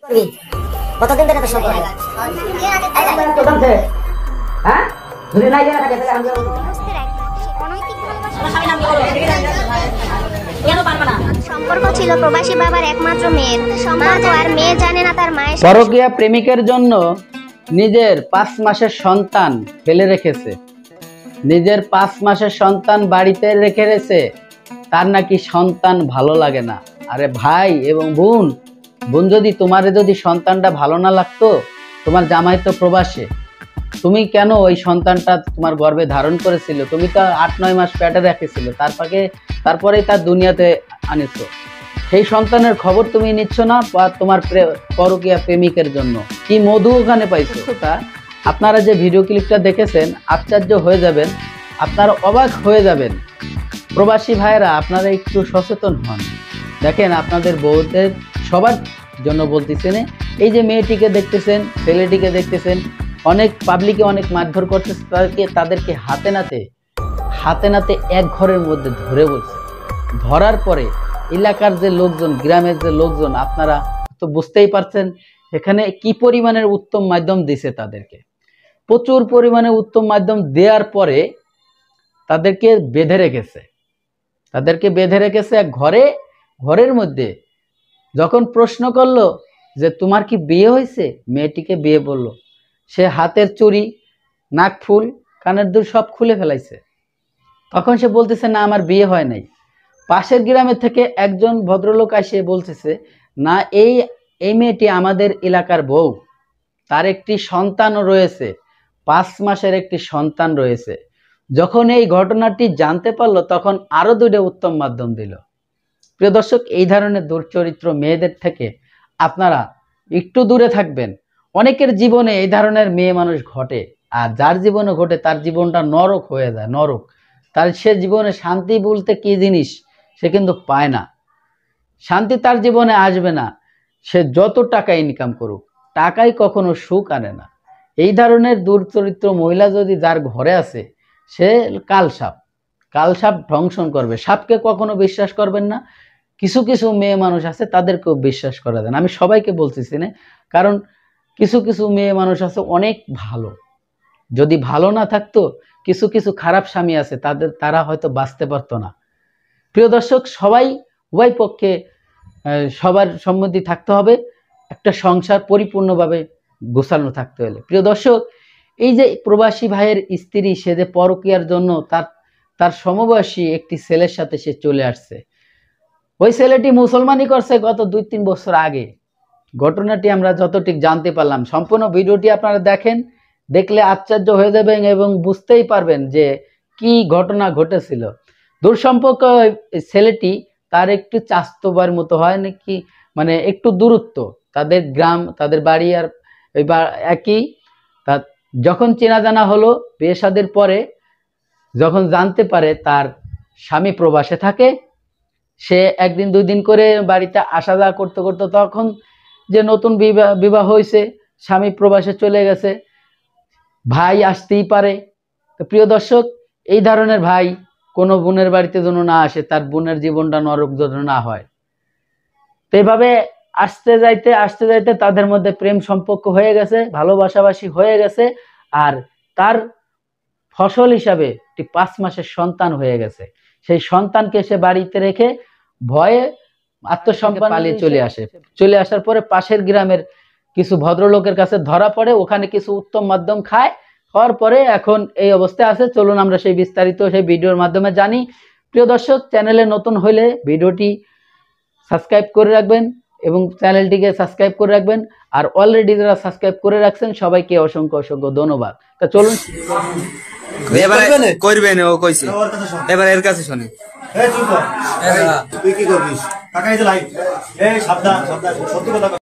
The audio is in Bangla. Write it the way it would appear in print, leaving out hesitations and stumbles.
কতদিন ধরে তো সম্পর্ক হ্যাঁ যদি না জানা থাকে তাহলে আমরা সম্পর্ক ছিল প্রবাসী বাবার একমাত্র মেয়ের সম্পর্ক, আর মেয়ে জানে না তার মায়ের পরকীয়া প্রেমিকের জন্য নিজের 5 মাসের সন্তান ফেলে রেখেছে, নিজের 5 মাসের সন্তান বাড়িতে রেখে রেখেছে, তার নাকি সন্তান ভালো লাগে না। আরে ভাই এবং বোন, যদি তোমারে যদি সন্তানটা ভালো না লাগতো, তোমার জামাই তো প্রবাসে, তুমি কেন ওই সন্তানটা তোমার গর্ভে ধারণ করেছিল? তুমি তো 8-9 মাস পেটে রেখেছিল, তারপরেই তার দুনিয়াতে আনেছো। সেই সন্তানের খবর তুমি নিচ্ছ না, বা তোমার পরকীয়া প্রেমিকের জন্য কি মধু ওখানে পাইছো। আপনারা যে ভিডিও ক্লিপটা দেখেছেন, আশ্চর্য হয়ে যাবেন, আপনারা অবাক হয়ে যাবেন। প্রবাসী ভাইয়েরা, আপনারা একটু সচেতন হন। দেখেন, আপনাদের বউদের সবার জন্য বলতেছেন, এই যে মেয়েটিকে দেখতেছেন, ছেলেটিকে দেখতেছেন, অনেক পাবলিকে অনেক মারধর করতেছে, তাদেরকে হাতে নাতে এক ঘরের মধ্যে ধরে বলছে। ধরার পরে এলাকার যে লোকজন, গ্রামের যে লোকজন, আপনারা তো বুঝতেই পারছেন এখানে কি পরিমাণের উত্তম মাধ্যম দিছে তাদেরকে। প্রচুর পরিমাণে উত্তম মাধ্যম দেওয়ার পরে তাদেরকে বেঁধে রেখেছে এক ঘরের মধ্যে। যখন প্রশ্ন করলো যে তোমার কি বিয়ে হয়েছে, মেয়েটিকে বিয়ে বলল, সে হাতের চুড়ি, নাকফুল, কানের দুল সব খুলে ফেলাইছে। তখন সে বলতেছে, না আমার বিয়ে হয় নাই। পাশের গ্রামের থেকে একজন ভদ্রলোক এসে বলতেছে, না এই মেয়েটি আমাদের এলাকার বউ, তার একটি সন্তানও রয়েছে, 5 মাসের একটি সন্তান রয়েছে। যখন এই ঘটনাটি জানতে পারলো, তখন আরো 2টা উত্তম মাধ্যম দিল। প্রিয় দর্শক, এই ধরনের দুর্চরিত্র মেয়েদের থেকে আপনারা একটু দূরে থাকবেন। অনেকের জীবনে এই ধরনের মেয়ে মানুষ ঘটে, আর যার জীবনে ঘটে তার জীবনটা নরক হয়ে যায়, নরক। তার সে জীবনে শান্তি বলতে কি জিনিস সে কিন্তু পায় না, শান্তি তার জীবনে আসবে না। সে যত টাকা ইনকাম করুক, টাকাই কখনো সুখ আনে না। এই ধরনের দুর্চরিত্র মহিলা যদি যার ঘরে আছে, সে কালসাপ ধ্বংসন করবে। সাপকে কখনো বিশ্বাস করবেন না। কিছু কিছু মেয়ে মানুষ আছে, তাদেরকেও বিশ্বাস করা যায় না। আমি সবাইকে বলতেছি না, কারণ কিছু কিছু মেয়ে মানুষ আছে অনেক ভালো। যদি ভালো না থাকতো, কিছু কিছু খারাপ স্বামী আছে, তারা হয়তো বাঁচতে পারতো না। প্রিয় দর্শক, উভয় পক্ষে সবার সম্মতি থাকতে হবে, একটা সংসার পরিপূর্ণভাবে গোছানো থাকতে হলে। প্রিয় দর্শক, এই যে প্রবাসী ভাইয়ের স্ত্রী, সে যে পরকীয়ার জন্য তার সমবয়সী একটি ছেলের সাথে সে চলে আসছে। ওই ছেলেটি মুসলমানি করছে গত 2-3 বছর আগে। ঘটনাটি আমরা যতটুকু জানতে পারলাম, সম্পূর্ণ ভিডিওটি আপনারা দেখলে আশ্চর্য হয়ে যাবেন এবং বুঝতেই পারবেন যে কি ঘটনা ঘটেছিল। দূরসম্পর্ক ছেলেটি, তার একটু চাস্তবার মতো হয় নাকি, মানে একটু দূরত্ব, তাদের গ্রাম, তাদের বাড়ি আর একই। তা যখন চেনা জানা হলো, বিয়ে শাদীর পরে যখন জানতে পারে তার স্বামী প্রবাসে থাকে, সে 1-2 দিন করে বাড়িতে আসা যাওয়া করতে করতে, তখন যে নতুন বিবাহ হয়েছে, স্বামী প্রবাসে চলে গেছে, ভাই আসতেই পারে। তো প্রিয় দর্শক, এই ধরনের ভাই কোনো বোনের বাড়িতে যেন না আসে, তার বোনের জীবনটা নরক যেন না হয়। তো এইভাবে আসতে যাইতে তাদের মধ্যে প্রেম সম্পর্ক হয়ে গেছে, ভালোবাসাবাসি হয়ে গেছে, আর তার ফসল হিসাবে একটি 5 মাসের সন্তান হয়ে গেছে। সেই সন্তানকে সে বাড়িতে রেখে ভয়ে আত্মসম্মান পালিয়ে চলে আসার পরে পাশের গ্রামের কিছু ভদ্রলোকের কাছে ধরা পড়ে, ওখানে কিছু উত্তম মাধ্যম খাওয়ার পরে এখন এই অবস্থায় আছে। চলুন আমরা সেই বিস্তারিত সেই ভিডিওর মাধ্যমে জানি। প্রিয় দর্শক, চ্যানেলে নতুন হলে ভিডিওটি সাবস্ক্রাইব করে রাখবেন এবং চ্যানেলটিকে সাবস্ক্রাইব করে রাখবেন। আর অলরেডি যারা সাবস্ক্রাইব করে রাখছেন, সবাইকে অসংখ্য অসংখ্য ধন্যবাদ। তা চলুন করবেন, ও কইছে এবার এর কাছে শুনি। তুই কি করবিস? কাকা এই যে লাইট, এই সাবধান, সত্যি কথা